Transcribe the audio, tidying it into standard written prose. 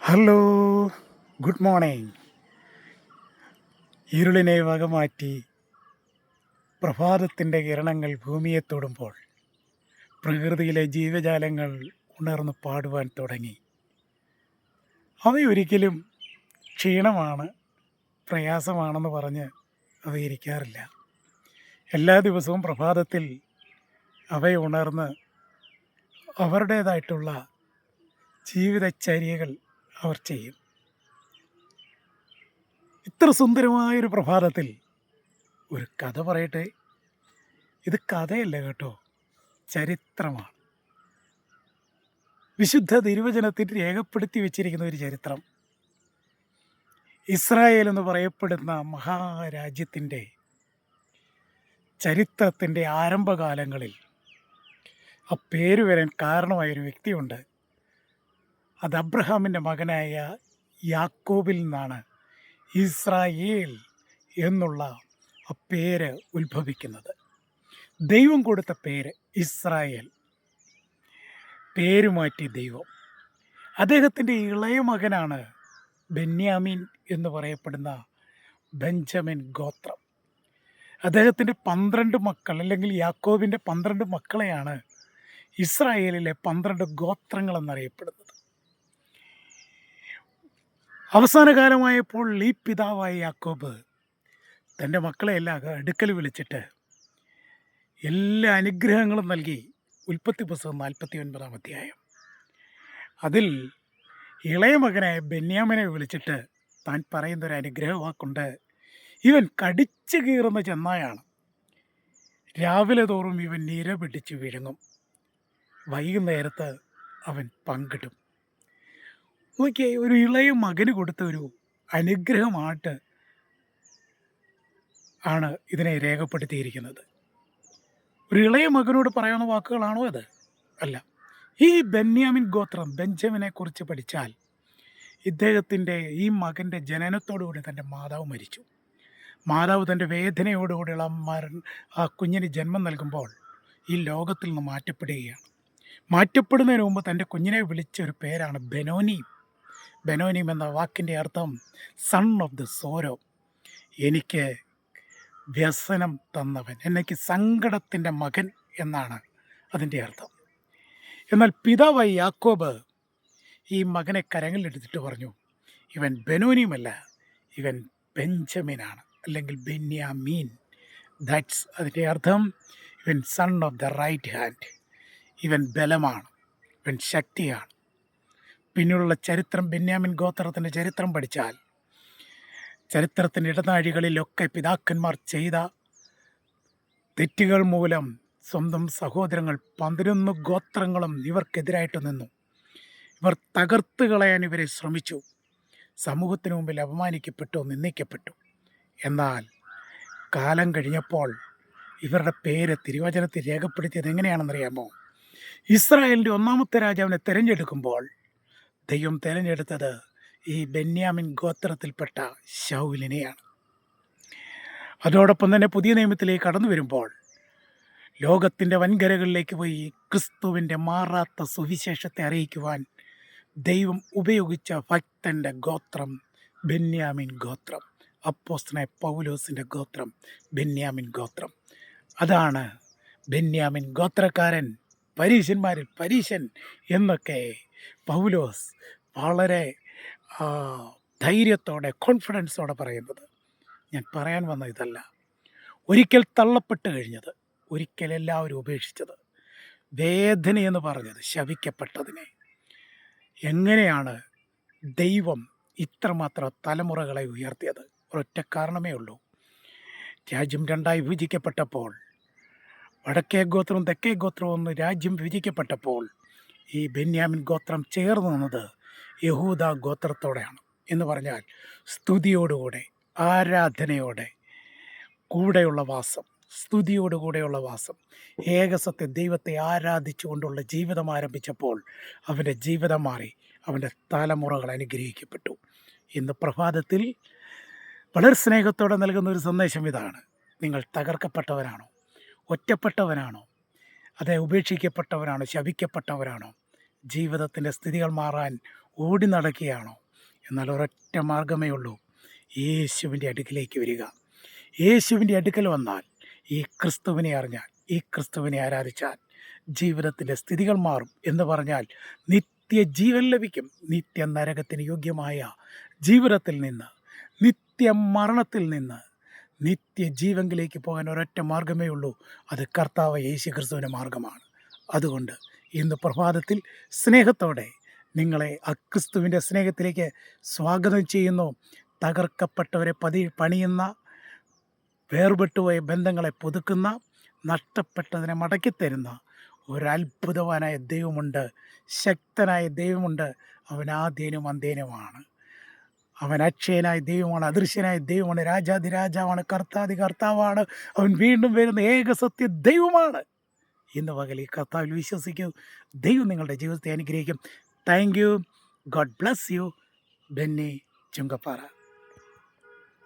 Hello, good morning. ഇരുളിനെ വകമാറ്റി പ്രഭാതത്തിൻ്റെ കിരണങ്ങൾ ഭൂമിയെ തൊടുമ്പോൾ പ്രകൃതിയിലെ ജീവജാലങ്ങൾ ഉണർന്ന് പാടുവാൻ തുടങ്ങി. അവയൊരിക്കലും ക്ഷീണമാണ്, പ്രയാസമാണെന്ന് പറഞ്ഞ് അവയിരിക്കാറില്ല. എല്ലാ ദിവസവും പ്രഭാതത്തിൽ അവയുണർന്ന് അവരുടേതായിട്ടുള്ള ജീവിതചര്യകൾ അവർ ചെയ്യും. ഇത്ര സുന്ദരമായൊരു പ്രഭാതത്തിൽ ഒരു കഥ പറയട്ടെ. ഇത് കഥയല്ല കേട്ടോ, ചരിത്രമാണ്. വിശുദ്ധ തിരുവചനത്തിൽ രേഖപ്പെടുത്തി വെച്ചിരിക്കുന്ന ഒരു ചരിത്രം. ഇസ്രായേൽ എന്ന് പറയപ്പെടുന്ന മഹാരാജ്യത്തിൻ്റെ ചരിത്രത്തിൻ്റെ ആരംഭകാലങ്ങളിൽ ആ പേര് വരാൻ കാരണമായൊരു വ്യക്തിയുണ്ട്. അത് അബ്രഹാമിൻ്റെ മകനായ യാക്കോബിൽ നിന്നാണ് ഇസ്രായേൽ എന്നുള്ള ആ പേര് ഉത്ഭവിക്കുന്നത്. ദൈവം കൊടുത്ത പേര് ഇസ്രായേൽ, പേരുമാറ്റി ദൈവം. അദ്ദേഹത്തിൻ്റെ ഇളയ മകനാണ് ബെന്യാമീൻ എന്ന് പറയപ്പെടുന്ന ബെഞ്ചമിൻ ഗോത്രം. അദ്ദേഹത്തിൻ്റെ 12 മക്കൾ, അല്ലെങ്കിൽ യാക്കോബിൻ്റെ 12 മക്കളെയാണ് ഇസ്രായേലിലെ 12 ഗോത്രങ്ങൾ എന്നറിയപ്പെടുന്നത്. അവസാന കാലമായപ്പോൾ ഈ പിതാവായ യാക്കോബ് തൻ്റെ മക്കളെയെല്ലാം അടുക്കൽ വിളിച്ചിട്ട് എല്ലാ അനുഗ്രഹങ്ങളും നൽകി. ഉൽപ്പത്തി പുസ്തകം 49-ാം അധ്യായം. അതിൽ ഇളയ മകനായ ബെന്യാമിനെ വിളിച്ചിട്ട് താൻ പറയുന്നൊരു അനുഗ്രഹ വാക്കുണ്ട്. ഇവൻ കടിച്ചു കീറുന്ന ചെന്നായാണ്. രാവിലെ തോറും ഇവൻ നിര പിടിച്ച് വിഴുങ്ങും, വൈകുന്നേരത്ത് അവൻ പങ്കിടും. നോക്കിയേ, ഒരു ഇളയ മകന് കൊടുത്ത ഒരു അനുഗ്രഹമായിട്ട് ആണ് ഇതിനെ രേഖപ്പെടുത്തിയിരിക്കുന്നത്. ഒരു ഇളയ മകനോട് പറയാവുന്ന വാക്കുകളാണോ അത്? അല്ല. ഈ ബെന്യാമിൻ ഗോത്രം, ബെഞ്ചമിനെ കുറിച്ച് പഠിച്ചാൽ ഇദ്ദേഹത്തിൻ്റെ ഈ മകൻ്റെ ജനനത്തോടുകൂടി തൻ്റെ മാതാവ് മരിച്ചു. മാതാവ് തൻ്റെ വേദനയോടുകൂടിയുള്ള ആ കുഞ്ഞിന് ജന്മം നൽകുമ്പോൾ ഈ ലോകത്തിൽ നിന്ന് മാറ്റപ്പെടുകയാണ്. മാറ്റപ്പെടുന്നതിന് മുമ്പ് തൻ്റെ കുഞ്ഞിനെ വിളിച്ച ഒരു പേരാണ് ബെനോനീം. ബെനോനീം എന്ന വാക്കിൻ്റെ അർത്ഥം സൺ ഓഫ് ദ സോരോ, എനിക്ക് വ്യസനം തന്നവൻ, എനിക്ക് സങ്കടത്തിൻ്റെ മകൻ എന്നാണ് അതിൻ്റെ അർത്ഥം. എന്നാൽ പിതാവായി യാക്കോബ് ഈ മകനെ കരങ്ങളിലെടുത്തിട്ട് പറഞ്ഞു, ഇവൻ ബെനോനീമല്ല, ഇവൻ ബെഞ്ചമിനാണ്, അല്ലെങ്കിൽ ബെന്യാമീൻ. ദാറ്റ്സ് അതിൻ്റെ അർത്ഥം, ഇവൻ son of the right hand, ഇവൻ ബലമാണ്, ഇവൻ ശക്തിയാണ്. പിന്നീടുള്ള ചരിത്രം, ബെന്യാമിൻ ഗോത്രത്തിൻ്റെ ചരിത്രം പഠിച്ചാൽ ചരിത്രത്തിൻ്റെ ഇടനാഴികളിലൊക്കെ പിതാക്കന്മാർ ചെയ്ത തെറ്റുകൾ മൂലം സ്വന്തം സഹോദരങ്ങൾ 11 ഗോത്രങ്ങളും ഇവർക്കെതിരായിട്ട് നിന്നു. ഇവർ തകർത്ത് കളയാൻ ഇവരെ ശ്രമിച്ചു. സമൂഹത്തിന് മുമ്പിൽ അപമാനിക്കപ്പെട്ടു, നിന്ദിക്കപ്പെട്ടു. എന്നാൽ കാലം കഴിഞ്ഞപ്പോൾ ഇവരുടെ പേര് തിരുവചനത്തിൽ രേഖപ്പെടുത്തിയത് എങ്ങനെയാണെന്നറിയാമോ? ഇസ്രായേലിൻ്റെ 1ാമത്തെ രാജാവിനെ തിരഞ്ഞെടുക്കുമ്പോൾ ദൈവം തിരഞ്ഞെടുത്തത് ഈ ബെന്യാമിൻ ഗോത്രത്തിൽപ്പെട്ട ശൗലിനെയാണ്. അതോടൊപ്പം തന്നെ പുതിയ നിയമത്തിലേക്ക് കടന്നു വരുമ്പോൾ ലോകത്തിൻ്റെ വൻകരകളിലേക്ക് പോയി ക്രിസ്തുവിൻ്റെ മാറാത്ത സുവിശേഷത്തെ അറിയിക്കുവാൻ ദൈവം ഉപയോഗിച്ച ഭക്തൻ്റെ ഗോത്രം ബെന്യാമിൻ ഗോത്രം. അപ്പോസ്തലനായ പൗലോസിൻ്റെ ഗോത്രം ബെന്യാമിൻ ഗോത്രം. അതാണ് ബെന്യാമിൻ ഗോത്രക്കാരൻ, പരീശന്മാരിൽ പരീശൻ എന്നൊക്കെ പൗലോസ് വളരെ ധൈര്യത്തോടെ, കോൺഫിഡൻസോടെ പറയുന്നത്. ഞാൻ പറയാൻ വന്ന ഇതല്ല. ഒരിക്കൽ തള്ളപ്പെട്ട് കഴിഞ്ഞത്, ഒരിക്കൽ എല്ലാവരും ഉപേക്ഷിച്ചത്, വേദനയെന്ന് പറഞ്ഞത്, ശപിക്കപ്പെട്ടതിനെ എങ്ങനെയാണ് ദൈവം ഇത്രമാത്രം തലമുറകളെ ഉയർത്തിയത്? ഒരൊറ്റ കാരണമേ ഉള്ളൂ. രാജ്യം 2ആയി വിഭജിക്കപ്പെട്ടപ്പോൾ, വടക്കേ ഗോത്രവും തെക്കേ ഗോത്രവും ഒന്ന് രാജ്യം വിഭജിക്കപ്പെട്ടപ്പോൾ ഈ ബെന്യാമിൻ ഗോത്രം ചേർന്ന് നിന്നത് യഹൂദ ഗോത്രത്തോടെയാണ്. എന്ന് പറഞ്ഞാൽ സ്തുതിയോടുകൂടെ, ആരാധനയോടെ കൂടെയുള്ള വാസം, സ്തുതിയോടുകൂടെയുള്ള വാസം, ഏകസത്യ ദൈവത്തെ ആരാധിച്ചു കൊണ്ടുള്ള ജീവിതം ആരംഭിച്ചപ്പോൾ അവൻ്റെ ജീവിതം മാറി, അവൻ്റെ തലമുറകൾ അനുഗ്രഹിക്കപ്പെട്ടു. ഇന്ന് പ്രഭാതത്തിൽ വളരെ സ്നേഹത്തോടെ നൽകുന്ന ഒരു സന്ദേശം ഇതാണ്. നിങ്ങൾ തകർക്കപ്പെട്ടവരാണോ? ഒറ്റപ്പെട്ടവനാണോ? അതേ ഉപേക്ഷിക്കപ്പെട്ടവരാണോ? ശപിക്കപ്പെട്ടവരാണോ? ജീവിതത്തിൻ്റെ സ്ഥിതികൾ മാറാൻ ഓടി നടക്കുകയാണോ? എന്നാൽ ഒരൊറ്റ മാർഗ്ഗമേ ഉള്ളൂ. യേശുവിൻ്റെ അടുക്കിലേക്ക് വരിക. യേശുവിൻ്റെ അടുക്കൽ വന്നാൽ, ഈ ക്രിസ്തുവിനെ അറിഞ്ഞാൽ, ഈ ക്രിസ്തുവിനെ ആരാധിച്ചാൽ ജീവിതത്തിൻ്റെ സ്ഥിതികൾ മാറും. എന്ന് പറഞ്ഞാൽ നിത്യജീവൻ ലഭിക്കും. നിത്യനരകത്തിന് യോഗ്യമായ ജീവിതത്തിൽ നിന്ന്, നിത്യമരണത്തിൽ നിന്ന് നിത്യജീവങ്കിലേക്ക് പോകാൻ ഒരൊറ്റ മാർഗ്ഗമേ ഉള്ളൂ. അത് കർത്താവ് യേശു ക്രിസ്തുവിൻ്റെ മാർഗ്ഗമാണ്. അതുകൊണ്ട് ഇന്ന് പ്രഭാതത്തിൽ സ്നേഹത്തോടെ നിങ്ങളെ ആ ക്രിസ്തുവിൻ്റെ സ്നേഹത്തിലേക്ക് സ്വാഗതം ചെയ്യുന്നു. തകർക്കപ്പെട്ടവരെ പണിയുന്ന, വേർപെട്ടുപോയ ബന്ധങ്ങളെ പുതുക്കുന്ന, നഷ്ടപ്പെട്ടതിനെ മടക്കിത്തരുന്ന ഒരത്ഭുതവാനായ ദൈവമുണ്ട്, ശക്തനായ ദൈവമുണ്ട്. അവൻ ആദ്യനും അന്ത്യനുമാണ്. അവൻ അക്ഷയനായ ദൈവമാണ്, അദൃശ്യനായ ദൈവമാണ്, രാജാതിരാജാവാണ്, കർത്താതി കർത്താവാണ്. അവൻ വീണ്ടും വരുന്ന ഏകസത്യ ദൈവമാണ്. ഇന്ന് പകൽ ഈ കർത്താവിൽ വിശ്വസിക്കൂ. ദൈവം നിങ്ങളുടെ ജീവിതത്തെ അനുഗ്രഹിക്കും. Thank you. God bless you. Benny Chungappara.